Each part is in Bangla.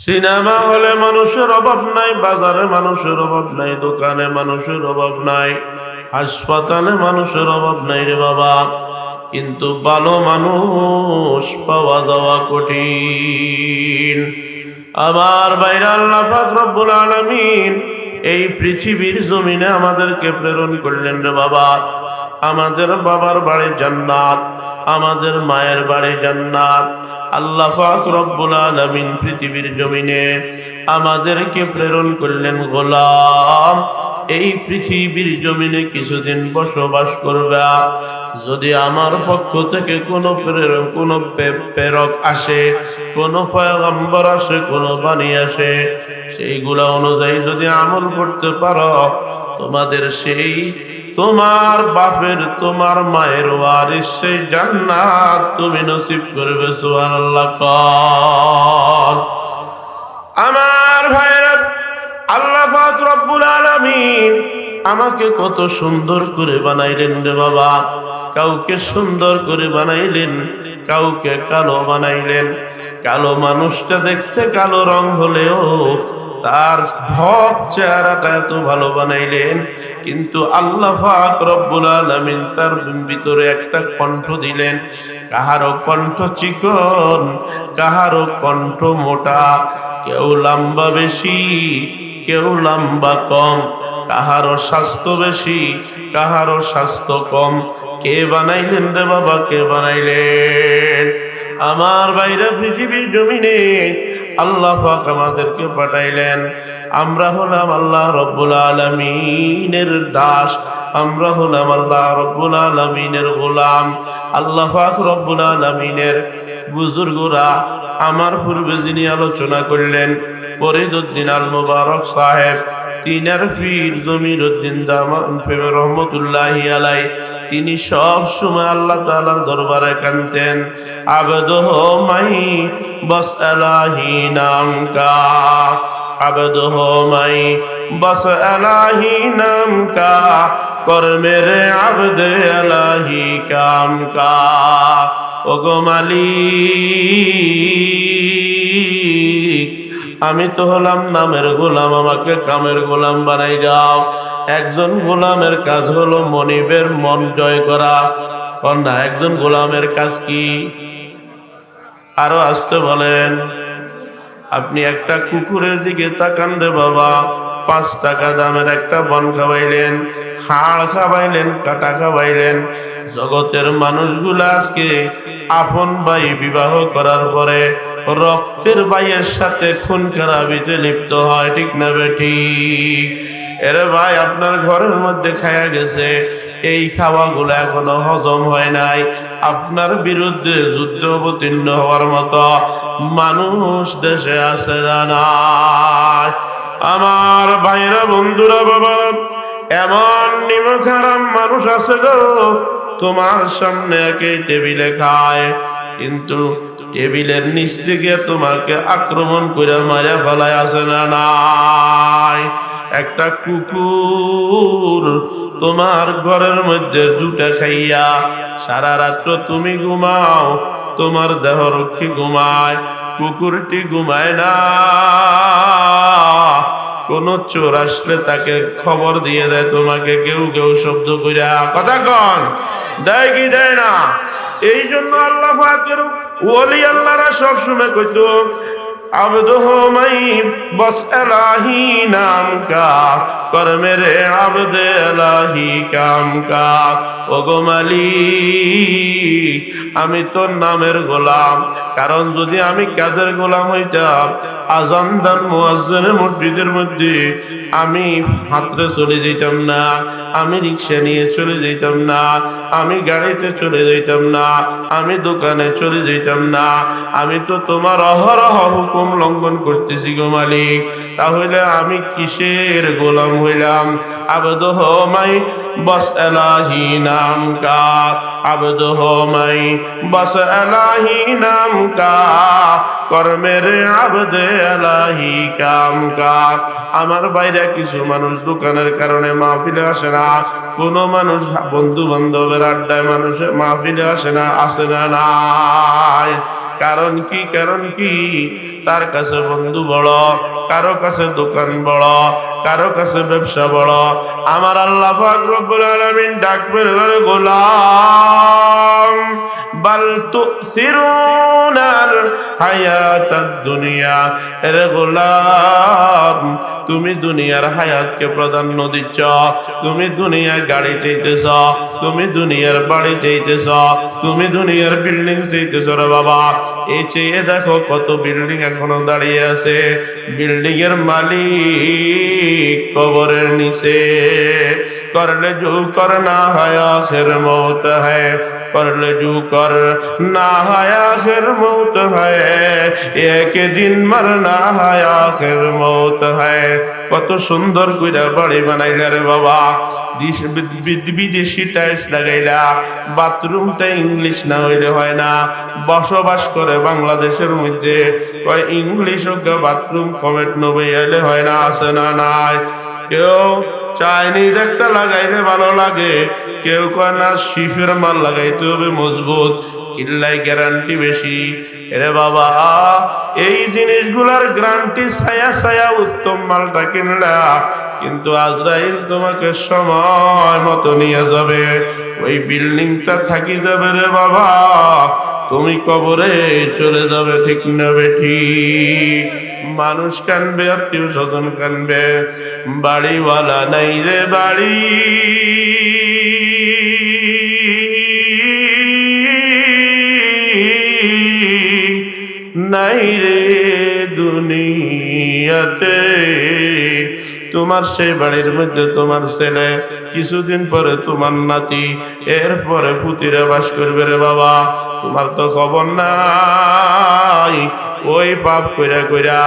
সিনেমা হলে মানুষের অভাব নাই, বাজারে মানুষের অভাব নাই, দোকানে মানুষের অভাব নাই, হাসপাতালে মানুষের অভাব নাই রে বাবা। কিন্তু ভালো মানুষ পাওয়া যাওয়া কঠিন। আমার বাইরে আল্লাহ পাক রব্বুল আলামিন এই পৃথিবীর জমিনে আমাদেরকে প্রেরণ করলেন রে বাবা। আমাদের বাবার বাড়ি জান্নাত, আমাদের মায়ের বাড়ি জান্নাত। আল্লাহ পাক রব্বুল আলামিন পৃথিবীর জমিনে আমাদেরকে প্রেরণ করলেন গোলাম, এই পৃথিবীর জমিনে কিছুদিন বসবাস করবে। যদি আমার পক্ষ থেকে কোনো প্রেরক আসে, কোনো পয়গম্বর আসে, কোনো বাণী আসে, সেইগুলা অনুযায়ী যদি আমল করতে পারো, তোমাদের সেই তোমার বাপের তোমার মায়ের ওয়ারিস সেই জান্নাত তুমি নসিব করবে। সুবহানাল্লাহ। কর আমার ভাইরা, আল্লাহ পাক রব্বুল আলামিন আমাকে কত সুন্দর করে বানাইলেন রে বাবা। কাউকে সুন্দর করে বানাইলেন, কাউকে কালো বানাইলেন। কালো মানুষটা দেখতে কালো রং হলেও তার ভব চেহারাটা এত ভালো বানাইলেন। কিন্তু আল্লাহ পাক রব্বুল আলামিন তার ভিতরে একটা কণ্ঠ দিলেন। কাহারো কণ্ঠ চিকন, কাহারো কণ্ঠ মোটা, কেউ লম্বা বেশি, কেউ লম্বা কম, কাহারো স্বাস্থ্য বেশি, কাহারো স্বাস্থ্য কম। কে বানাইলেন রে বাবা, কে বানাইলেন? আমার বাইরে পৃথিবীর জমিনে আল্লাহ পাক আমাদেরকে পাঠাইলেন। আমরা হলাম আল্লাহ রব্বুল আলামিনের দাস, আমরা হলাম আল্লাহ রব্বুল আলামিনের গোলাম। আল্লাহ পাক রব্বুল আলামিনের বুজুর্গরা আমার পূর্বে যিনি আলোচনা করলেন, ফরিদউদ্দিন আল মুবারক সাহেব, তিনার পীর জমিরউদ্দিন দামান রহমতুল্লাহি আলাই, তিনি সব সময় আল্লাহ তাআলার দরবারে কাঁদতেন। আবদহ মাই বস এলাহি নাম কা, আবদহ মাই বস এলাহি নাম কা, কর মেরে আবদে এলাহি কাম কা। ওগো মালিক, আমি তো হলাম নামের গোলাম, আমাকে কামের গোলাম বানাই দাও। একজন গোলামের কাজ হলো মনিবের মন জয় করা, কন্যা। একজন গোলামের কাজ কি? আরো আসতে বলেন। আপনি একটা কুকুরের দিকে তাকান রে বাবা, 5 টাকা দামের একটা বন খাওয়াইলেন, হাড় খাওয়াইলেন, কাটা খাওয়াইলেন। জগতের মানুষগুলা আজকে আপন ভাই বিবাহ করার পরে রক্তের ভাইয়ের সাথে খুন খারাপিতে লিপ্ত হয়, ঠিক না বেঠিক? এরে ভাই, আপনার ঘরের মধ্যে খায়া গেছে, এই খাওয়াগুলো এখনো হজম হয় নাই। আপনার বিরুদ্ধে যুদ্ধ অবতীর্ণ হওয়ার মতো মানুষ দেশে আছে না নাই? আমার ভাইরা, বন্ধুরা, বাবারা, এমন নিমক হারাম মানুষ আছে গো, তোমার সামনে একই টেবিলে খায়, কিন্তু টেবিলের নিচ থেকে তোমাকে আক্রমণ করে মারা ফেলায় আছে না নাই? একটা কুকুর তোমার ঘরের মধ্যে 2টা খাইয়া সারা রাত্র তুমি ঘুমাও, তোমার দেহ রক্ষী ঘুমায়, কুকুরটি ঘুমায় না। কোন চোর আসলে তাকে খবর দিয়ে দেয় তোমাকে, কেউ কেউ শব্দ কইরা, কথা কন, দেয় কি দেয় না? এই জন্য আল্লাহ পাকের ওলি আল্লাহরা সবসময় কইতো, আবদহ মাই বস এলাহি নাম কা, কর মেরে আবদে এলাহি কাম কা। ওগো মালিক, আমি তোর নামের গোলাম। কারণ যদি আমি কাজের গোলাম হইতাম, আজান দান মুয়াজ্জিনের মসজিদের মধ্যে আমি হাতরে চলে যেতাম না, আমি রিক্সা নিয়ে চলে যেতাম না, আমি গাড়িতে চলে যেতাম না, আমি দোকানে চলে যেতাম না। আমি তো তোমার অহরহ হুকুম লঙ্ঘন করতেছি গো মালিক, তাহলে আমি কিসের গোলাম হইলাম? আবদহ মাই বস এলাহি নাম কা, আবদহ মাই বস এলাহি নাম কা, কর মেরে আবদে এলাহি কাম কা। আমার বাইরে কিছু মানুষ দোকানের কারণে মাহফিলে আসে না, কোন মানুষ বন্ধু বান্ধবের আড্ডায় মানুষের মাহফিলে আসে না, আসে না নাই? কারণ কি? কারণ কি? তার কাছে বন্ধু বড়, কারো কাছে দোকান বড়, কারো কাছে ব্যবসা বড়। আমার আল্লাহ পাক রব্বুল আলামিন ডাক মেরে বলে, গোলাম বাল তুসিরুনাল হায়াতাদ দুনিয়া। এরে গোলাম, তুমি দুনিয়ার হায়াতকে প্রাধান্য দিচ্ছ, তুমি দুনিয়ার গাড়ি চাইতেছ, তুমি দুনিয়ার বাড়ি চাইতেছ, তুমি দুনিয়ার বিল্ডিং চাইতেছ। রে বাবা, এই চেয়ে দেখো কত বিল্ডিং এখনো দাঁড়িয়ে আছে। বিল্ডিং এর মালিক কবরের নিচে। করলে জু কর না হয় আখির মৌত হয়, করলে জু কর না হয় আখির মৌত হয়, এক দিন মরনা হয় আখির মৌত হয়। কত সুন্দর কইরা বাড়ি বানাইলা রে বাবা, বিদেশি টাইলস লাগাইলা, বাথরুমটা ইংলিশ না হইলে হয় না। বসবাস করে বাংলাদেশের মধ্যে, কয় ইংলিশ হোক বাথরুম কমেট নবে এলে হয় না, আছে না নাই? কেউ চাইনিজ একটা লাগাইলে ভালো লাগে, কেউ কয় না শিফের মাল লাগাইতে হবে মজবুত, কিল্লাই গ্যারান্টি বেশি। এরে বাবা, এই জিনিসগুলার গ্যারান্টি ছায়া ছায়া উত্তম মালটা কিনলা, কিন্তু আজরাইল তোমাকে সময় মতো নিয়ে যাবে, ওই বিল্ডিংটা থাকি যাবে রে বাবা, তুমি কবরে চলে যাবে। ঠিক না বেঠি? মানুষ কানবে, আত্মীয় স্বজন কানবে, বাড়িওয়ালা নাই রে বাড়ি, নাই রে দুনিয়াতে। তোমার সেই বাড়ির মধ্যে তোমার ছেলে, কিছুদিন পরে তোমার নাতি, এরপরে পুতিরা বাস করবে রে বাবা, তোমার তো খবর নাই। ওই পাপ কইরা কইরা,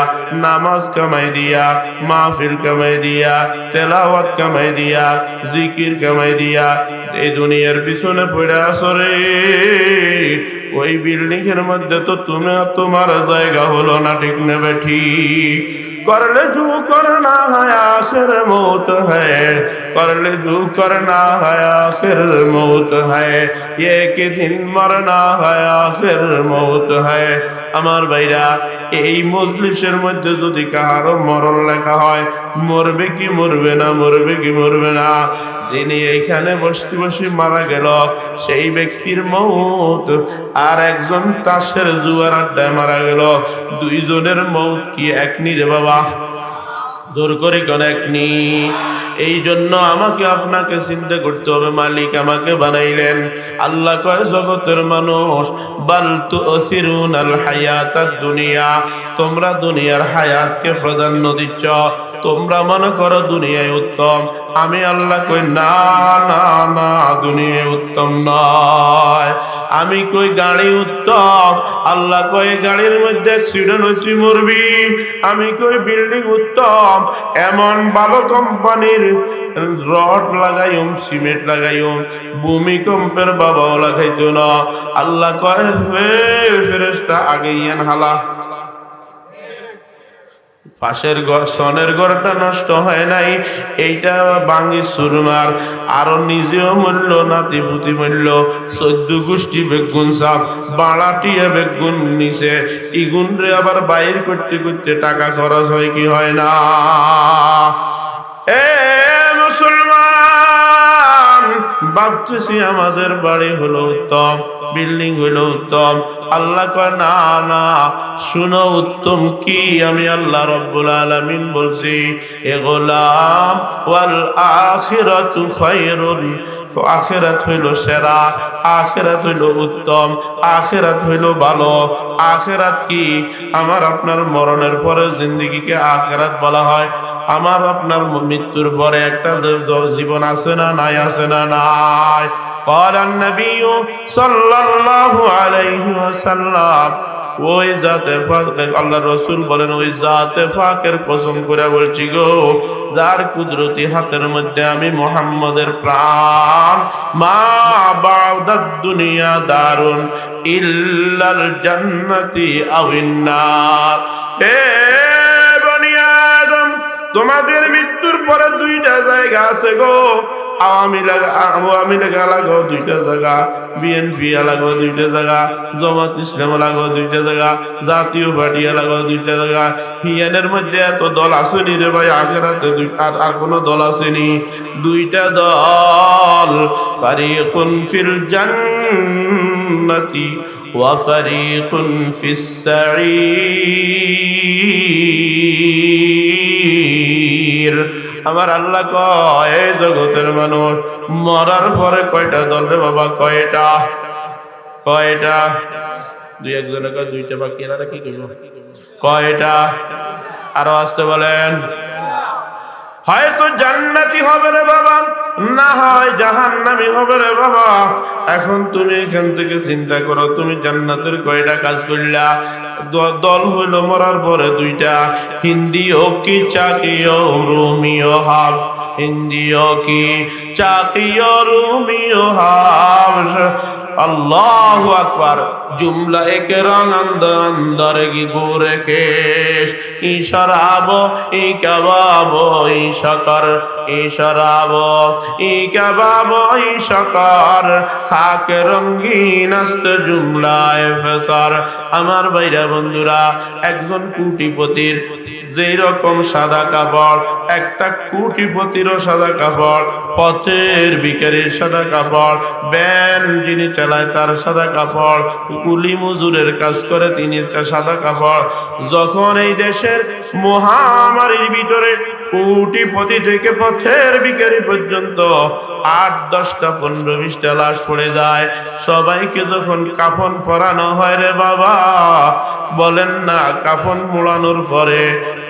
নামাজ কামাই দিয়া, মাহফিল কামাই দিয়া, তেলাওয়াত কামাই দিয়া, জিকির কামাই দিয়া এই দুনিয়ার পিছনে পড়ে আসরে। ওই বিল্ডিং এর মধ্যে তো তুমি তোমার জায়গা হলো না। ঠিক নেবে ঠিক? করলে জু করনা হয় আখির মৌত হয়, করলে জু করনা হয় আখির মৌত হয়, এক দিন মরনা হয় আখির মৌত হয়। আমার ভাইরা, এই মজলিসের মধ্যে যদি কারো মরণ লেখা হয়, মরবে কি মরবে না, মরবে কি মরবে না, যিনি এইখানে বসতে বসে মারা গেল সেই ব্যক্তির মৌত, আর একজন তাসের জুয়ার আড্ডায় মারা গেল, দুইজনের মৌত কি এক নি রে বাবা? জোর করে কোন একনি? এই জন্য আমাকে আপনাকে চিন্তা করতে হবে, মালিক আমাকে বানাইলেন। আল্লাহ কয়, জগতের মানুষ, বাল তুসিরুনাল হায়াতাদ দুনিয়া, তোমরা দুনিয়ার হায়াতকে প্রাধান্য দিচ্ছ, তোমরা মনে করো দুনিয়ায় উত্তম। আমি আল্লাহ কই না না না, দুনিয়ায় উত্তম নয়। আমি কই গাড়ি উত্তম, আল্লাহ কয় গাড়ির মধ্যে অ্যাক্সিডেন্ট হইছি মরবি। আমি কই বিল্ডিং উত্তম, এমন ভালো কোম্পানির রড লাগাইম, সিমেন্ট লাগাইম, ভূমিকম্পের বাবাও লাগাইতো না। আল্লাহ কয়, হে ফেরেশতা, আগে ইয়ান হালা। পাশের সনের ঘরটা নষ্ট হয় নাই, এইটা ভাঙি সুরমার, আরো নিজেও মূল্য, নাতি পুতি মূল্য, 14 গোষ্ঠী বেগুন সাপ, বাড়াটিয়া বেগুন নিচে, ইগুন রে আবার বাইর করতে করতে টাকা খরচ হয় কি হয় না? এ মুসলমান, ভাবতেছি আমাদের বাড়ি হলো উত্তম, বিল্ডিং হলো উত্তম। আল্লাহ কয় না না, শুনো উত্তম কি, আমি আল্লাহ রব্বুল আলামিন বলছি, এ গোলাম, ওয়াল আখিরাতু খায়রুন, আখিরাত হইল সেরা, আখিরাত হইল উত্তম, আখিরাত হইল ভালো। আখিরাত কি? আমার আপনার মরণের পরে জিন্দেগিকে আখিরাত বলা হয়। আমার আপনার মৃত্যুর পরে একটা জীবন আছে না নাই? আছে না নাই? ক্বালান নবিয়্যু সাল্লাল্লাহু আলাইহি ওয়াসাল্লাম, ওই জাতে পাক, আল্লাহ রাসূল বলেন, ওই জাতে পাকের কসম করে বলছি গো, যার কুদরতি হাতের মধ্যে আমি মুহাম্মদের প্রাণ, মা বাউদাদ দুনিয়া দারুন ইল্লাল জান্নাতি আওয়ান নার। হে বনি আদম, তোমাদের মৃত্যুর পরে দুইটা জায়গা আছে গো, আওয়ামী লীগ আলাগো 2টা জায়গা, বিএনপি আলাগো 2টা জায়গা, জামাত ইসলাম আলাগো 2টা জায়গা, জাতীয় পার্টি আলাগো 2টা জায়গা। হিয়ানের মধ্যে এত দল আসেনি রে ভাই, আখেরাতে আর কোন দল আসেনি। 2টা দল, ফারিকুন ফিল জান্নাতি ওয়া ফারিকুন ফিস সাঈর। আমার আল্লাহ কয়, এই জগতের মানুষ মরার পরে কয়টা দল রে বাবা? কয়টা? কয়টা? 2-1 কয় 2টা, বাকি এরা কি করবো? কয়টা? আরো আসতে বলেন। হয়তো জান্নাতি হবে রে বাবা, না হয় জাহান্নামী হবে রে বাবা। এখন তুমি এখান থেকে চিন্তা করো, তুমি জান্নাতের কয়টা কাজ করলা? দল হইল মরার পরে 2টা, হিন্দিও কি চাকিও রুমিও হাব, হিন্দিও কি চাকিও রুমিও হাব। अल्लाहु अकबर। जुमला एक रंग अंदर की गोरे खेश, ई शराबो ई कबाबो ई शकर, ई शराबो ई कबाबो ई शकर, खाके रंगीन अस्त जुमलाए फेसर। আমার ভাইরা বন্ধুরা, একজন কোটিপতির যেই রকম সাদা কাপড়, একটা কোটিপতিরও সাদা কাপড়, পথের ভিখারির সাদা কাপড়, ব্যান যিনি চালায় তার সাদা কাপড়, কুলি মজুরের কাজ করে তিনি সাদা কাপড়। যখন এই দেশের মহামারীর ভিতরে কোটিপতি থেকে পথের ভিখারি পর্যন্ত 8, 10টা, 15, 20টা লাশ পড়ে যায়, সবাইকে যখন কাফন পরানো হয় রে বাবা, বলেন না কাফন মোড়ানোর পরে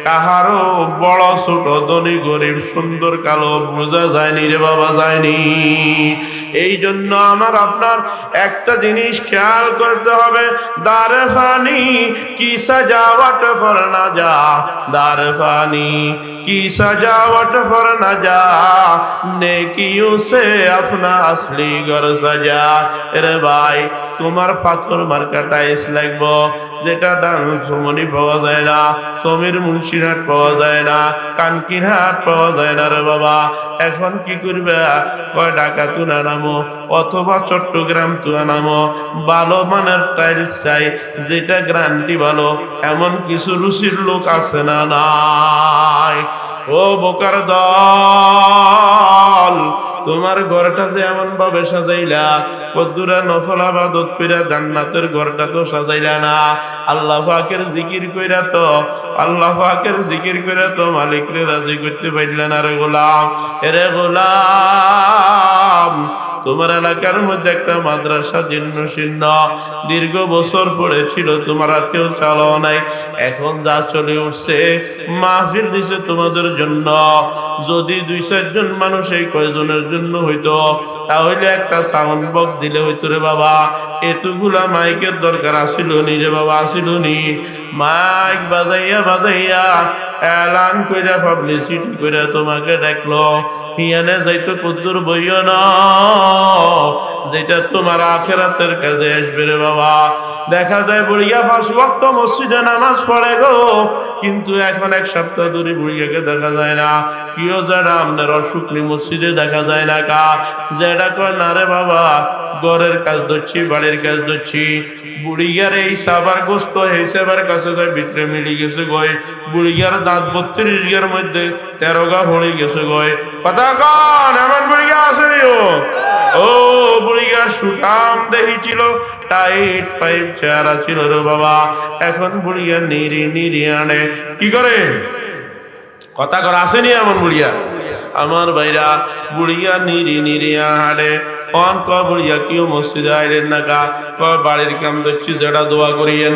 কাহারও বড় ছোট ধনী গরিব সুন্দর কালো বোঝা যায়নি রে বাবা, যায়নি। এই জন্য আমার আপনার একটা জিনিস খেয়াল করতে হবে, দারে ফানি কি সাজাওয়াট ফর না যা, দারে ফানি কি সাজাওয়াট ফর না যা, নেকিयों से अपना असली घर सजा। রে ভাই, তোমার পাথর মার্কা টাইলস লাগবো, যেটা ডানসমনি পাওয়া যায় না, সমীর মুন্সিরহাট পাওয়া যায় না, কানকিরহাট পাওয়া যায় না রে বাবা। এখন কি করবে? কয় ঢাকা তুলে নামো অথবা চট্টগ্রাম তুলে নামো, ভালো মানের টাইলস চাই, যেটা গ্যারান্টি ভালো, এমন কিছু রুচির লোক আছে না? নাই। ও বোকার দল, তোমার ঘরটা যে এমন ভাবে সাজাইলা, কদ্দুরা নফল ইবাদত কইরা জান্নাতের ঘরটা তো সাজাইলা না। আল্লাহ পাকের জিকির কইরা তো, আল্লাহ পাকের জিকির কইরা তো মালিকরে রাজি করতে পারলা না রে গোলাম। এরে গোলাম, তোমার এলাকার মধ্যে একটা মাদ্রাসা জীর্ণ শীর্ণ দীর্ঘ বছর পড়েছিল, তোমার কেউ চালাও নাই, এখন যা চলে উঠছে মাহফিল দিছে তোমাদের জন্য। যদি 2-4 জন মানুষ এই কয়জনের জন্য হইতো, তাহলে একটা সাউন্ড বক্স দিলে হইতো রে বাবা। এতগুলা মাইকের দরকার আসিল নি রে বাবা, আসিল নি? মাইক বাজাইয়া বাজাইয়া এলান কইরা পাবলিসিটি কইরা তোমাকে ডাকলো, হিয়ানে যাইতো কদ্দুর বইও না, যেটা তোমার আখেরাতের কাজে আসবে রে বাবা। দেখা যায় বুড়িয়া 5 ওয়াক্ত মসজিদে নামাজ পড়ে গো, কিন্তু এখন 1 সপ্তাহ ধরে বুড়িয়াকে দেখা যায় না। কিও যেটা আপনার অসুখ নি, মসজিদে দেখা যায় না কা, যেটা কয় না রে বাবা ঘরের কাজ ধরছি, বাড়ির কাজ ধরছি। বুড়িয়ার এই সাবার গোস্ত হিসেবের কাছে যায় ভিতরে মিলি গেছে গয়, বুড়িয়ার দাঁত 32 গের মধ্যে 13 গা হয়ে গেছে গয়। কথা কন, এমন বুড়িয়া আসেনি? ও বুড়িয়া সুঠাম দেহি ছিল, টাইট পাইপ চেহারা ছিল রে বাবা। এখন বুড়িয়া নিরি নিরি আনে কি করে? কথা কর, আসেনি এমন বুড়িয়া? আমার ভাইরা, বুড়িয়া নিরি নিরি হাঁটে। কন কয় বুড়িয়া কিও মসজিদে আইলেন না কা? কয় বাড়ির কাম ধরছি, যেটা দোয়া করিয়েন।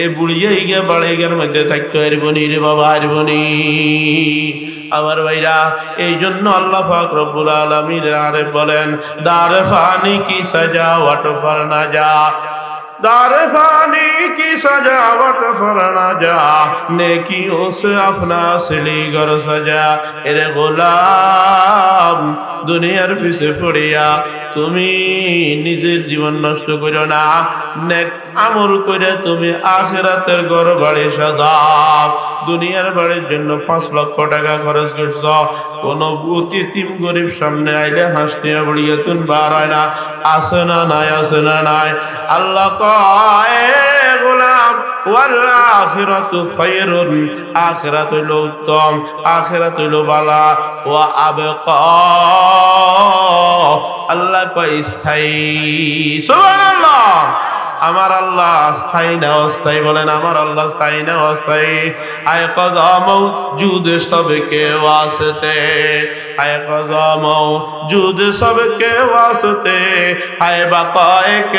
এ বুড়িয়া গিয়ে বাড়ির মধ্যে থাকতে হারবনি রে বাবা, হারবনি। আমার ভাইরা, এই জন্য আল্লাহ পাক রব্বুল আলামিন আরে বলেন, দারে ফানি কি সাজা ওয়াট ফর না যা, दार फानी की सजावट फरना जा नेकियों से अपना सिली घर सजा एरे गोलाम দুনিয়ার পিছে পড়িয়া তুমি নিজের জীবন নষ্ট করো না, নেক আমল করে তুমি আখিরাতের ঘর বাড়ি সাজাও। দুনিয়ার বাড়ির জন্য 5 লক্ষ টাকা খরচ করছ, কোন অতিথিম গরিব সামনে আইলে হাসতে বড়িয়ে তুমি বার হয় না, আছে না নাই, আছে না নাই। আল্লাহ কয় গোলাম ওয়াল আখিরাতু খায়রুন, আখিরাত হইল উত্তম, আখিরাত হইল বালা, ওয়া আবকা, আল্লাহ কয় স্থায়ী। সুবহানাল্লাহ। আমার আল্লাহ স্থায়ী না অস্থায়ী? বলেন আমার আল্লাহ স্থায়ী না অস্থায়ী? আয় কদা মৌজুদ সবকে ওয়াসতে, আয় কদা মৌজুদ সবকে ওয়াসতে, আয় বাকায়েক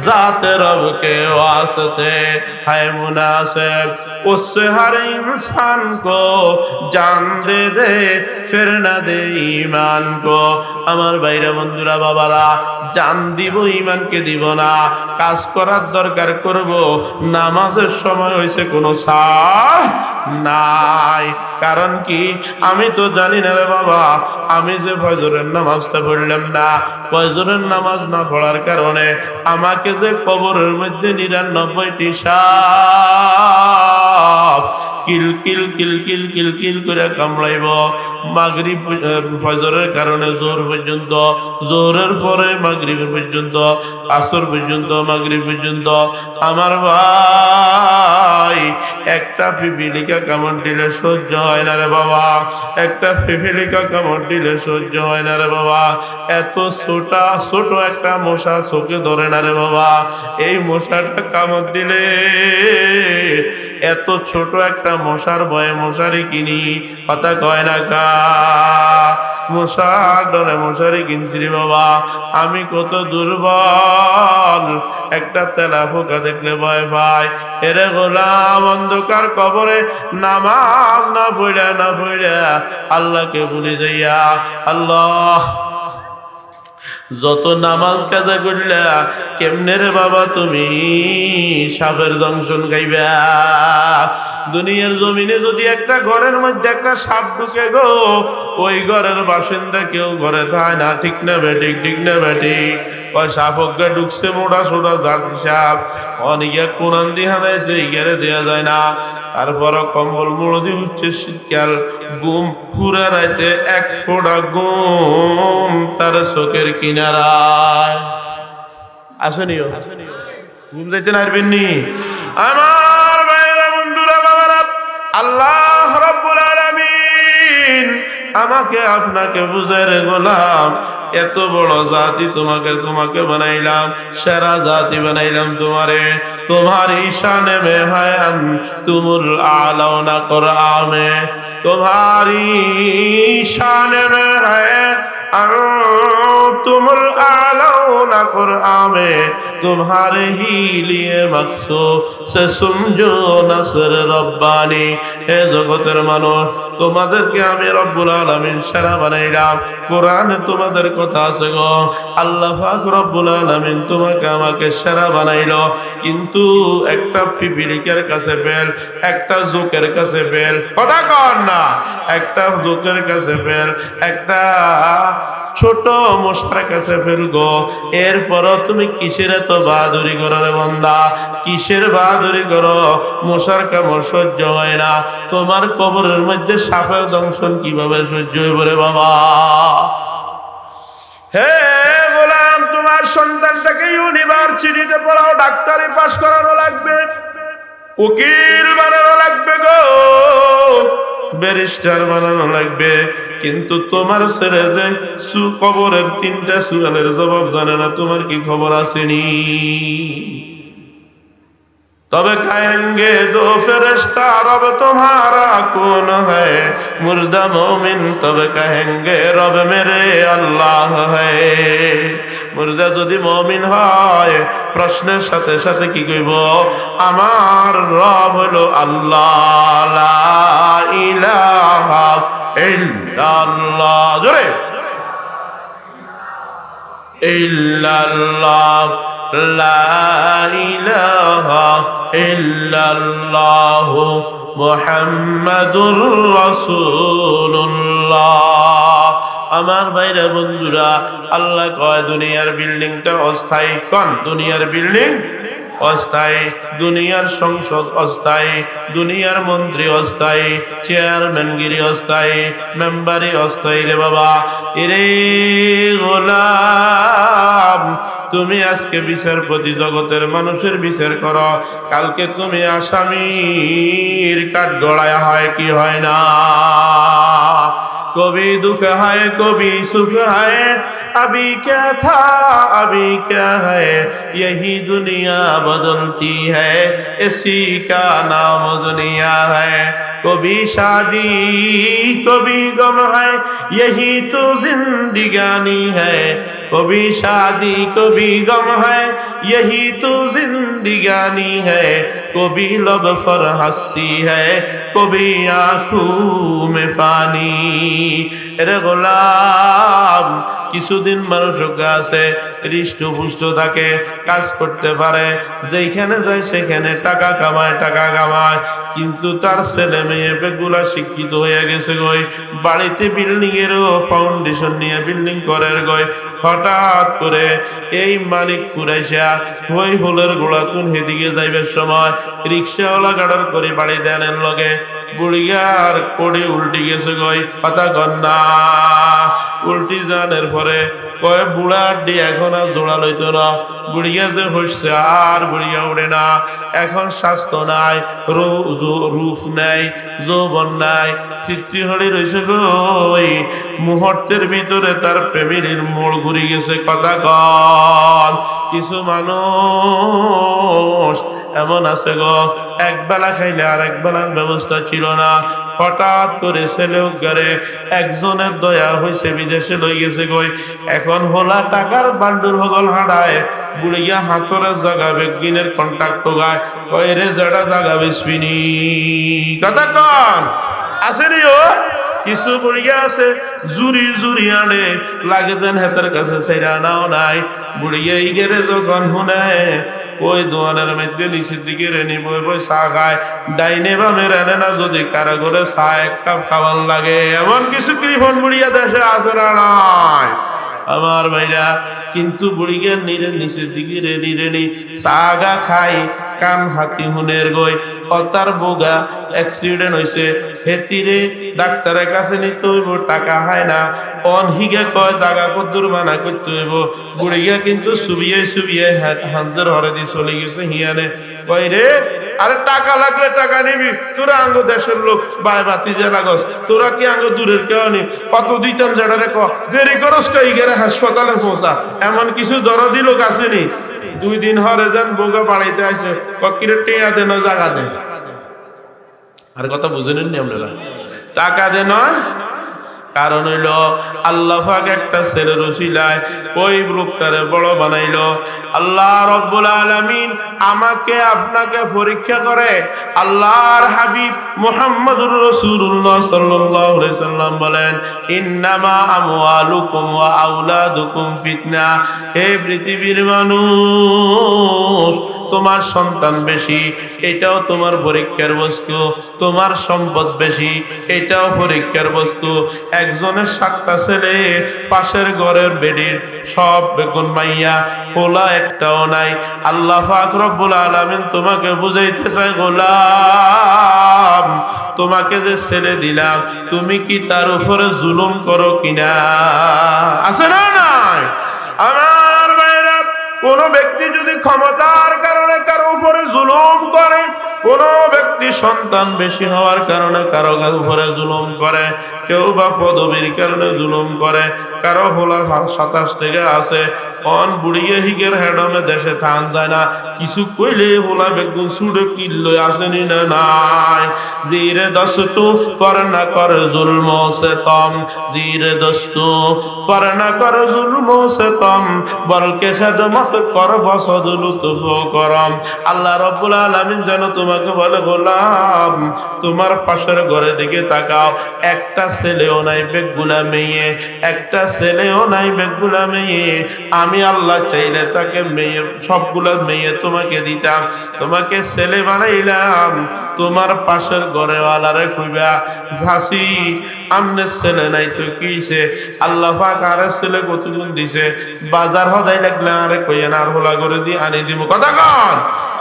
জাত রব के वास्ते है मुनासिब उससे हर इंसान को जान दे दे फिर न दे ईमान को। আমার ভাইরা বন্ধুরা বাবারা, জান দিব ঈমানকে দিব না, কাজ করার দরকার করব, নামাজের সময় হইছে কোনো সাহ নাই। কারণ কি? আমি তো জানি না রে বাবা, আমি যে ফজরের নামাজটা পড়লাম না, ফজরের নামাজ না পড়ার কারণে আমাকে যে কবরের মধ্যে 99টি সাপ কিল কিল কিল কিল কিল কিল করে কামড়াইব, মাগরিব ফজরের কারণে জোহর পর্যন্ত, জোহরের পরে মাগরিব পর্যন্ত, আসর পর্যন্ত, মাগরিব পর্যন্ত। আমার ভাই, একটা পিপিলিকা কামড় দিলে সহ্য হয় না রে বাবা, একটা পিপিলিকা কামড় দিলে সহ্য হয় না রে বাবা। এত ছোট একটা মশা চোখে ধরে না রে বাবা, এই মশাটা কামড় দিলে, এত ছোট একটা মশার ভয়ে মশারি কিনি, কথা কয় না কা, মশার ডরে মশারি কিনছি রে বাবা। আমি কত দুর্বল, একটা তেলা পোকা দেখলে ভয় পাই। এরে গোলাম, অন্ধকার কবরে নামাজ না পড়া আল্লাহকে ভুলে যাইয়া, আল্লাহ যত নামাজ কাজা করলা, কেমনে রে বাবা তুমি সাপের দংশন গাইবা? দুনিয়ার জমিনে যদি একটা ঘরের মধ্যে একটা সাপ ঢুকে গো, ওই ঘরের বাসিন্দা কেউ ঘরে থাকে না, ঠিক না বেঠিক? ঠিক না বেঠিক? ওই সাপ অজ্ঞা ঢুকছে, মোটা সোটা জাতি সাপ, অনেকে কোরআন দিয়ে হাঁদাইছে, ইগারে দেওয়া যায় না। তারপর কম্বল মুড়ো দিয়ে উঠছে শীতকাল, ঘুম পুরা রাইতে 1 ফোঁটা ঘুম তার চোখের কিনারায়। আসেনিও ঘুম যাইতে নারবেননি আমার ভাইরা বন্ধুরা বাবারা। আল্লাহ রাব্বুল আলামিন আমাকে আপনাকে বুঝায় রে গোলাম, এত বড় জাতি তোমাকে বানাইলাম, সেরা জাতি বানাইলাম তোমারে, তোমার শানে মে হয় তুমুল আলাউনা কুরআনে, तुम्हारी शान में है तुमुल आलौना कुरआन में, तुम्हारे ही लिए मखसूस से समझो नसर रब्बानी। হে জগতের মানুষ, তোমাদেরকে আমি রব্বুল আলামিন সেরা বানাইলাম, কোরআনে তোমাদের কথা আছে গো। আল্লাহ পাক রব্বুল আলামিন তোমাকে আমাকে সেরা বানাইলো, কিন্তু একটা পিপিলিকার কাছে ফেল, একটা জোকের কাছে ফেল, কথা কর না, একটা জোকের কাছে ফেল, একটা ছোট মশার কাছে ফেল গো। এরপরও তুমি কিসের এত বাহাদুরি করো রে বান্দা? কিসের বাহাদুরি করো? মশার কামড় সহ্য হয় না, তোমার কবরের মধ্যে সাপের দংশন কিভাবে সহ্য হইব রে বাবা? হে গোলাম, তোমার সন্তানটাকে ইউনিভার্সিটিতে পড়াও, ডাক্তারি পাস করানো লাগবে, উকিল বানানো লাগবে গো, ব্যারিস্টার বানানো লাগবে, কিন্তু তোমার ছেলে যে কবরের 3টা সুয়ালের জবাব জানে না, তোমার কি খবর আসেনি? তবে কহেंगे दो फरिश्ता रब तुम्हारा कौन है, मुर्दा मोमिन तब कहेंगे रब मेरे अल्लाह है। মুর্দা যদি মুমিন হয়, প্রশ্নের সাথে সাথে কি কইব? আমার রব হলো আল্লাহ, লা ইলাহা ইল্লাল্লাহ। জোরে ইল্লাল্লাহ লা ইলাহা ইল্লাল্লাহ মুহাম্মাদুর রাসূলুল্লাহ। আমার ভাইরা বন্ধুরা, আল্লাহ কয় দুনিয়ার বিল্ডিংটা অস্থায়ী। কোন দুনিয়ার বিল্ডিং অস্থায়ী, দুনিয়ার সংসদ অস্থায়ী, দুনিয়ার মন্ত্রী অস্থায়ী, চেয়ারম্যানগিরি অস্থায়ী, মেম্বারি অস্থায়ী রে বাবা। এরে গোলাম, তুমি আজকে বিচারপতি, জগতের মানুষের বিচার করো, কালকে তুমি আসামির কাঠ গড়ায় হয় কি হয় না? कभी दुख है कभी सुख है, अभी क्या था अभी क्या है, यही दुनिया बदलती है, इसी का नाम दुनिया है। कभी शादी कभी गम है, यही तो जिंदगानी है, कभी शादी कभी गम है, यही तो जिंदगानी है, कभी लब पर हंसी है, कभी आंखों में पानी। এরে গোলাম, কিছুদিন মানুষ আছে হৃষ্টপুষ্ট থাকে, কাজ করতে পারে, যেখানে যায় সেখানে টাকা কামায়, কিন্তু তার ছেলে মেয়ে বেগুলা শিক্ষিত হয়ে গেছে গই, বাড়িতে বিল্ডিং এরও ফাউন্ডেশন নিয়ে বিল্ডিং করে গই। হঠাৎ করে এই মালিক ফুরাইসা হই হোলের গোড়া তুন হেদিকে যাইবার সময় রিক্সাওয়ালা গাড়ার করে বাড়ি দেন লগে বুড়িয়ার কোড়ি উল্টি গেছে গই। কথা কন্যা উল্টি জানের পরে কয় বুড়ার ডি এখন আর জোড়া লইতো না, বুড়িয়া যে হইছে আর বুড়িয়া উড়ে না, এখন স্বাস্থ্য নাই, রূপ নাই, যৌবন নাই, চিত্রিহরি রয়েছে গই। মুহূর্তের ভিতরে তার ফ্যামিলির মোড় ঘুরে গেছে। কথা কন, কিছু মানুষ এমন আছে গো, এক বেলা খাইলে আর এক বেলার ব্যবস্থা ছিল না, হঠাৎ করে ছেলে উগারে একজনের দয়া হয়েছে বিদেশে লই গেছে গই, এখন হোলা টাকার বান্ডুল হগল হাঁটায়, বুড়িয়া হাতরে জাগা বেগিনের কন্ট্রাক্ট গায়, কয় রে জাডা জাগা বেসবিনি। কথা কন আছে রে ও, কিছু বুড়িয়া আছে জুরি জুরি আনে লাগে দেন হাতের কাছে সেরা নাও নাই। বুড়িয়া ইগেরে যখন শুনে ওই দোয়ানের মধ্যে নিচের দিকে রেনি বই বই চা খায়, ডাইনে বামে রেনে না, যদি কারো করে চা এক কাপ খাওয়ান লাগে, এমন কিছু কৃপণ বুড়িয়া দেশে আছে না নাই আমার ভাইরা। কিন্তু বুড়িয়া নিরে নিচের দিকে রেনি চা গা খাই, কান হাতি হুনের গই, অতার বোগা অ্যাক্সিডেন্ট হয়েছে, হেতিরে ডাক্তারের কাছে নিতে হইব, টাকা হয় না, অনহিগে কয় জাগা কদ্দুর মানা করতে হইব। বুড়িয়া কিন্তু সুবিয়ে সুবিয়ে হাঞ্জের হরে দিয়ে চলে গেছে হিয়ানে, কয় রে আরে টাকা লাগলে টাকা নিবি, তোরা আঙ্গ দেশের লোক বাই বাতি যে লাগস, তোরা কি আঙ্গ দূরের কেউ নি, কত দিতাম জাডারে ক দেরি করস কই গেলে হাসপাতালে পৌঁছা, এমন কিছু দরদি লোক আসেনি। 2 দিন হরে যান বোগা বাড়াইতে আসে, কিরে টেয়া দেন জাগা দে, আর কথা বুঝে নেননি আপনারা, টাকা দে নয়। কারণ হইল আল্লাহ পাক একটা ছেলের উসিলায় ওই লোকটারে বড় বানাইলো। আল্লাহ রব্বুল আলামিন আমাকে আপনাকে পরীক্ষা করে। আল্লাহর হাবিব মুহাম্মদুর রাসূলুল্লাহ সাল্লাল্লাহু আলাইহি সাল্লাম বলেন, ইন্নামা আমওয়ালুকুম ওয়া আওলাদুকুম ফিতনা। হে পৃথিবীর মানুষ, তোমার সন্তান বেশি, এটাও তোমার পরীক্ষার বস্তু, তোমার সম্পদ বেশি, এটাও পরীক্ষার বস্তু। একজনের 7টা ছেলে, পাশের ঘরের বেডির সব বেগুন মাইয়া, পোলা একটাও নাই। আল্লাহ পাক রব্বুল আলামিন তোমাকে বুঝাইতে চায়, গোলাম তোমাকে যে ছেলে দিলাম, তুমি কি তার উপরে জুলুম করো কিনা? আছে না নাই? আমার ভাইরা, কোন ব্যক্তি যদি ক্ষমতার কারণে কারো উপরে জুলুম করে, কোন ব্যক্তি সন্তান বেশি হওয়ার কারণে কারো উপরে জুলুম করে, কেউ বা পদবীর কারণে জুলুম করে, কারো হোলা 27 থেকে আছে, অন বুড়িয়ে হিগের হেডমে দেশে থান যায় না, কিছু কইলে হোলা বেগুন ছুড়ে কিল্লো আসেনি না নাই। জিরে দস্তু ফরনা কর জুলম সে তম, জিরে দস্তু ফরনা কর জুলম সে তম, বলকে খেদমত করব সদলুতুফ করম। আল্লাহ রাব্বুল আলামিন যেন তোমাকে বলে গোলাম তোমার পাশের ঘরের দিকে তাকাও, একটা ছেলেও নাই বেগুলা মেয়ে, একটা ছেলেও নাই বেগুলা মেয়ে। আমি আল্লাহ চাইলে তাকে মেয়ে সবগুলা মেয়ে তোমাকে দিতাম, তোমাকে ছেলে বানাইলাম। তোমার পাশের ঘরেওয়ালারে কইবা ঝাঁসি আমনে ছেলে নাই তো কিছে, আল্লাহ পাক আরে ছেলে কতগুণ দিছে, বাজার হদাই লাগলে আরে কইয়েন আর হোলা করে দিয়ে আনি দিব। কথা কন,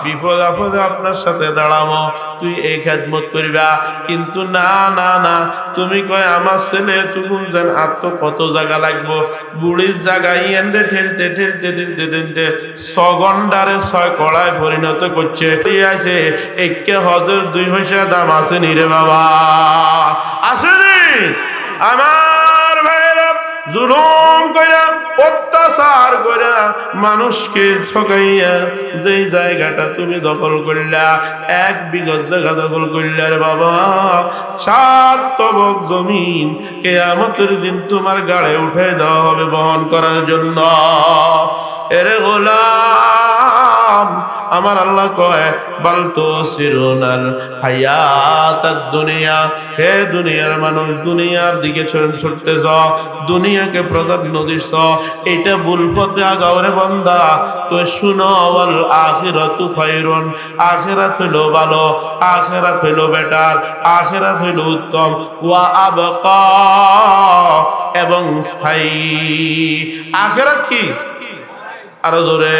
বিপদ আপদে আপনার সাথে দাঁড়াবো, তুই এই খেদমত করিবা। কিন্তু না না না, তুমি কয় আমার ছেলে তুকুন যেন আর তো কত জায়গা লাগবো, বুড়ির জায়গায় এনে ঠেলতে ঠেলতে ঠেলতে ঠেলতে 6 ঘন্টারে 6 কড়ায় পরিণত করছে। আছে একে হজের 2 পয়সা দাম আছে নি রে বাবা, আসেনি? আমার ভাইরা জুলুম কইরা অত্যাচার কইরা মানুষকে ঠকাইয়া যেই জায়গাটা তুমি দখল করলা, 1 বিঘত জায়গা দখল করলা রে বাবা, 7 তবক জমিন কিয়ামতের দিন তোমার গাড়ে উঠে দেওয়া হবে বহন করার জন্য। এরে গোলাম, আমার আল্লাহ কয় বাল তুসিরুনাল হায়াতাদ দুনিয়া, হে দুনিয়ার মানুষ দুনিয়ার দিকে ছুটতেছ, দুনিয়াকে প্রাধান্য দিছ, এটা ভুল পথে আগাও রে বান্দা। তো শুনো, ওয়াল আখিরাতু খায়রুন, আখিরাত হইলো ভালো, আখিরাত হইলো বেটার, আখিরাত হইলো উত্তম, ওয়া আবকা এবং স্থায়ী। আখিরাত কি? আরো জোরে,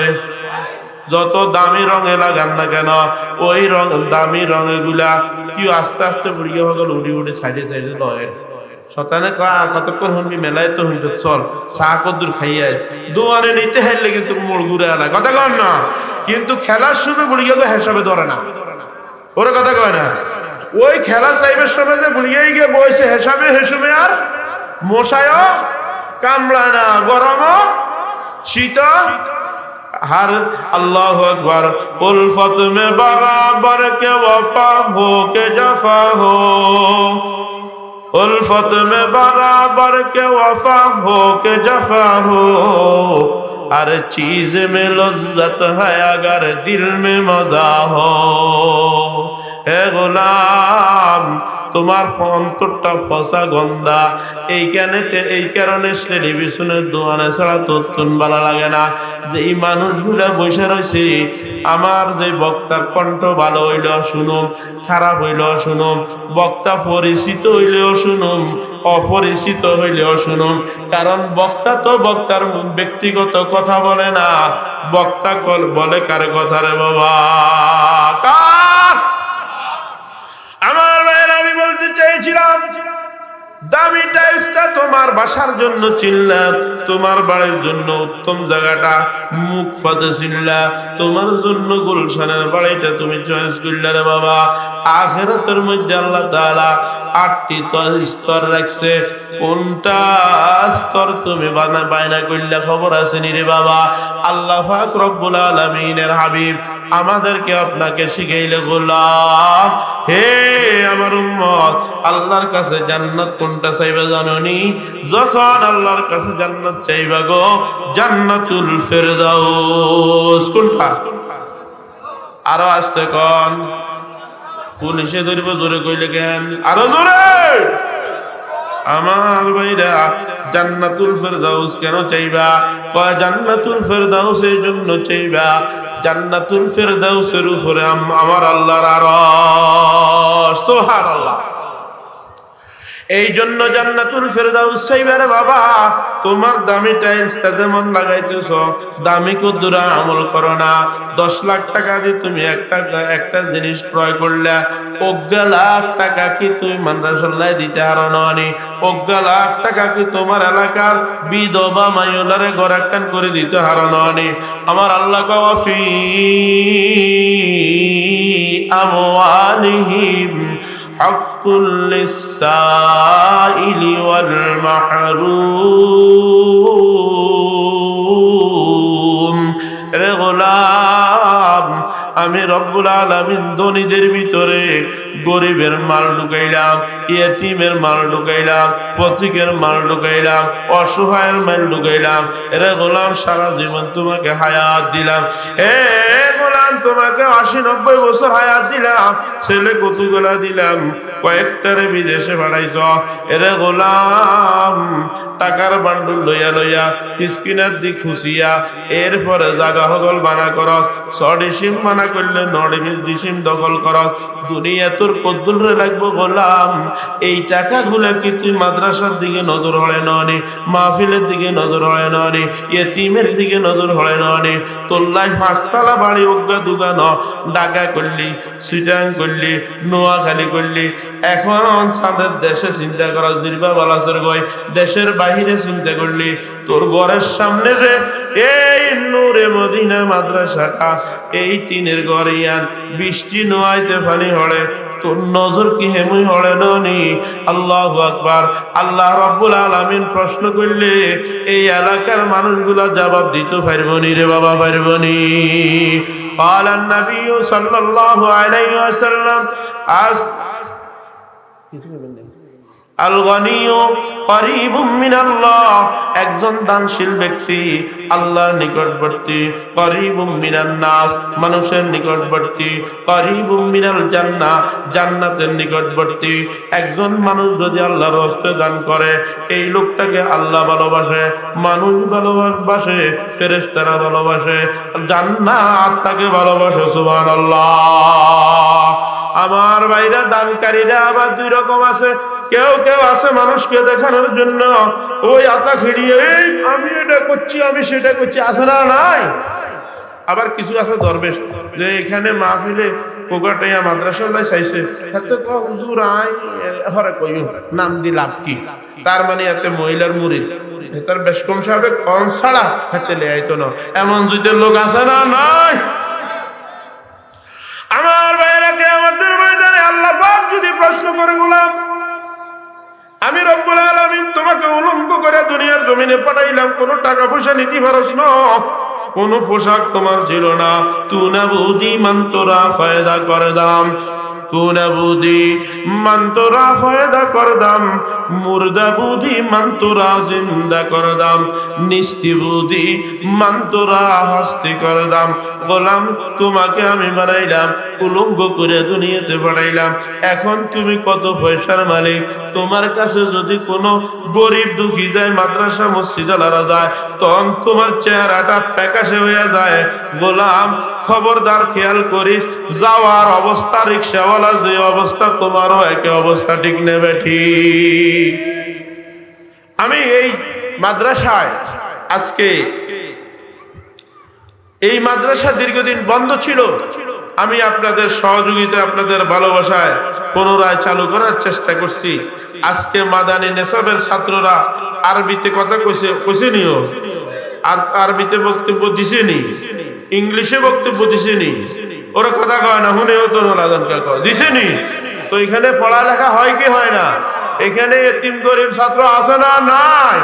যত দামি রঙে লাগান না কেন ওই রং দামি রঙে গুলা কি আস্তে আস্তে বুড়িয়ে হগল উড়ি উড়ে সাইডে সাইডে লয়। শতানে কতক্ষণ হনবি মেলায় তো হইত, চল চা কদ্দুর খাইয়াই দোয়ারে নিতে হারলে কিন্তু মোড় ঘুরে আলায়। কথা কন না, কিন্তু খেলার সময় বুড়িয়ে হিসাবে ধরে না, ওরা কথা কয় না। ওই খেলা চাইবের সময় যে বুড়িয়ে গিয়ে বসে হিসাবে হেসুমে আর মশায় কামড়ায় না, গরম শীত हर अल्लाह अकबर। उल्फत में बराबर के वफा हो के जफा हो, उल्फत में बराबर के वफा हो के जफा हो, हर चीज में लज्जत है अगर दिल में मजा हो। হে গোলাম, তোমার অন্তরটা ফসা গন্ধা, এই কারণে টেলিভিশনের দোয়ানে ছাড়া তো ভালো লাগে না। যে এই মানুষগুলা বসে রয়েছে, আমার যে বক্তার কণ্ঠ ভালো হইলেও শুনুম, খারাপ হইলেও শুনুম, বক্তা পরিচিত হইলেও শুনুম, অপরিচিত হইলেও শুনুম, কারণ বক্তা তো বক্তার ব্যক্তিগত কথা বলে না, বক্তা বলে কার কথা রে বাবা? আমার ভাইয়ের আমি বলতে চাইছিলাম, দামি টাইলসটা তোমার বাসার জন্য চিল্লা, তোমার বাড়ির জন্য উত্তম জায়গাটা মুখ ফাদে চিল্লা, তোমার জন্য গুলশানের বাড়িটা তুমি চয়েস করলে রে বাবা। আখিরাতের মধ্যে আল্লাহ তাআলা 8টি স্তর রাখছে, কোনটা স্তর তুমি বায়না করলে খবর আছে নি রে বাবা? আল্লাহ পাক রব্বুল আলামিনের হাবিব আমাদেরকে আপনাকে শিখাইলে গোলাম, হে আমার উম্মত, আল্লাহর কাছে জান্নাত কোনটা চাইবা জানোনি? যখন আল্লাহর কাছে জান্নাত চাইবা গো, জান্নাতুল ফেরদাউস। কোনটা? আরো আস্তে কোন, পুলিশে ধরবো জোরে কইলে কেন? আরো জোরে। আমার ভাইরা, জান্নাতুল ফেরদাউস কেন চাইবা? কয় জান্নাতুল ফেরদাউস এই জন্য চাইবা, জান্নাতুল ফেরদাউসের উপরে আমার আল্লাহর আরশ। সুবহানাল্লাহ। এই জন্য জান্নাতুল ফেরদাউস চাইবারে বাবা। তোমার দামি টাইলসটা যেমন লাগাইতেছ, দামি কদ্দুরা আমল করো না। 10 লাখ টাকা দিয়ে তুমি একটা জিনিস ক্রয় করলে, 1 লাখ টাকা কি তুমি মাদ্রাসায় দিতে আরো ননি? 1 লাখ টাকা কি তোমার এলাকার বিধবা মাইলারে গরাকান করে দিতে আরো ননি? আমার আল্লাহ কওয়াফি আমওয়ালিহিম হাক্কুল লিসাইলি ওয়াল মাহরুম। রে গোলাম, আমি রব্বুল আলামিন ধনীদের ভিতরে গরিবের মাল ঢুকাইলাম, ইয়েতিমের মাল ঢুকাইলাম, পথিকের মাল ঢুকাইলাম, অসহায়ের মাল ঢুকাইলাম। এরে গোলাম, সারা জীবন তোমাকে হায়াত দিলাম। এ গোলাম, তোমাকে 80-90 বছর হায়াত দিলাম, ছেলে কতগুলা দিলাম, কয়েকটারে বিদেশে পাঠাইছ। এরে গোলাম, টাকার বান্ডুল লইয়া লইয়া স্কিনার দিক খুশিয়া এরপরে জাগা হগল বানা করস, 6 ডিসিম বানা করলে 9 ডিসিম দখল করস। দুনিয়া তোর কদ্দুরে লাগবো গোলাম। এই টাকাগুলা কি তুই মাদ্রাসার দিকে নজর হলে ননি, মাহফিলের দিকে নজর হলে ননি, ইয়েতিমের দিকে নজর হলে ননি? তোল্লাই 5 তলা বাড়ি অজ্ঞা দুগান ঢাকা করলি, সিটাং করলি, নোয়াখালী করলি, এখন সামনের দেশে চিন্তা করা জিরবা বালাসের গই, দেশের বাহিরে চিন্তা করলি। তোর ঘরের সামনে যে এই নূরে মদিনা মাদ্রাসাটা, এই টিনের ঘরে ইয়ান বৃষ্টি নোয়াইতে ফানি হলে তোর নজর কি হেমুই হলে ননি? আল্লাহু আকবার। আল্লাহ রাব্বুল আলামিন প্রশ্ন করলে এই এলাকার মানুষগুলা জবাব দিতে পারবনি রে বাবা, পারবনি। قال النبي صلى الله عليه وسلم আল গনিয়ু করিবুম মিনাল্লাহ, একজন দানশীল ব্যক্তি আল্লাহর নিকটবর্তী, করিবুম মিনান নাস, মানুষের নিকটবর্তী, করিবুম মিনাল জান্নাহ, জান্নাতের নিকটবর্তী। একজন মানুষ যদি আল্লাহর হস্তে দান করে, এই লোকটাকে আল্লাহ ভালোবাসে, মানুষ ভালোবাসে, ফেরেশতারা ভালোবাসে, জান্নাত তাকে ভালোবাসে। সুবহানাল্লাহ। আমার ভাইরা, দানকারীরা আবার 2 রকম আছে। কেউ কেউ আছে মানুষকে দেখানোর জন্য, ওই আতা খেড়িয়ে এই আমি এটা করছি, আমি সেটা করছি, আছে না? নাই। আবার কিছু আছে দরবেশ, যে এখানে মাহফিলে কোকাটাইয়া মাদ্রাসায় চাইছে, হাতে তো হুজুর আই হরে কইও নাম দি লাভ কি? তার মানে এতে মহিলার মুরিদ, তার বেশ কম সাহেব কন ছাড়া হাতে লে আইতো না, এমন যদি লোক আছে না? নাই। আমার ভাইরাকে আমাদের ময়দানে আল্লাহ পাক যদি প্রশ্ন করে, গোলাম আমি রব্বুল আলামিন তোমাকে উলঙ্গ করে দুনিয়ার জমিনে পাঠাইলাম, কোনো টাকা পয়সা নিতে পারছ না, কোনো পোশাক তোমার ছিল না, তু না বুদি মন্তরা ফায়দা করে দাম, তু না বুদি মন্তরা ফায়দা করে দাম, মুর্দা বুদি মন্তরা জিন্দা করে দাম, নিস্তি বুদি মন্তরা হস্তি করে দাম। গোলাম, তোমাকে আমি বানাইলাম, উলঙ্গ করে দুনিয়াতে পাঠাইলাম, এখন তুমি কত পয়সার মালিক? তোমার কাছে যদি কোনো গরিব দুঃখী যায়, মাদ্রাসা মসজিদ আলারা যায়, তখন তোমার চেহারাটা প্যাকাশে হয়ে যায়। গোলাম, খবরদার খেয়াল করিস, যাওয়ার অবস্থা রিক্সাওয়ালা যে অবস্থা, তোমারও একই অবস্থা, ঠিক নেবে? ঠিক। আমি এই মাদ্রাসায় আজকে, এই মাদ্রাসা দীর্ঘদিন বন্ধ ছিল, আমি আপনাদের সহযোগিতা, আপনাদের ভালোবাসায় পুনরায় চালু করার চেষ্টা করছি। আজকে মাদানী নেসাবের ছাত্ররা আরবিতে কথা কইছেনিও, আর আরবিতে বক্তব্য দিছেনি, ইংলিশে বক্তব্য দিছেনি, ওরা কথা কয় না, হুনেও তো দিছেনি। তো এখানে পড়ালেখা হয় কি হয় না? এখানে এতিম গরিব ছাত্র আছে না? নাই।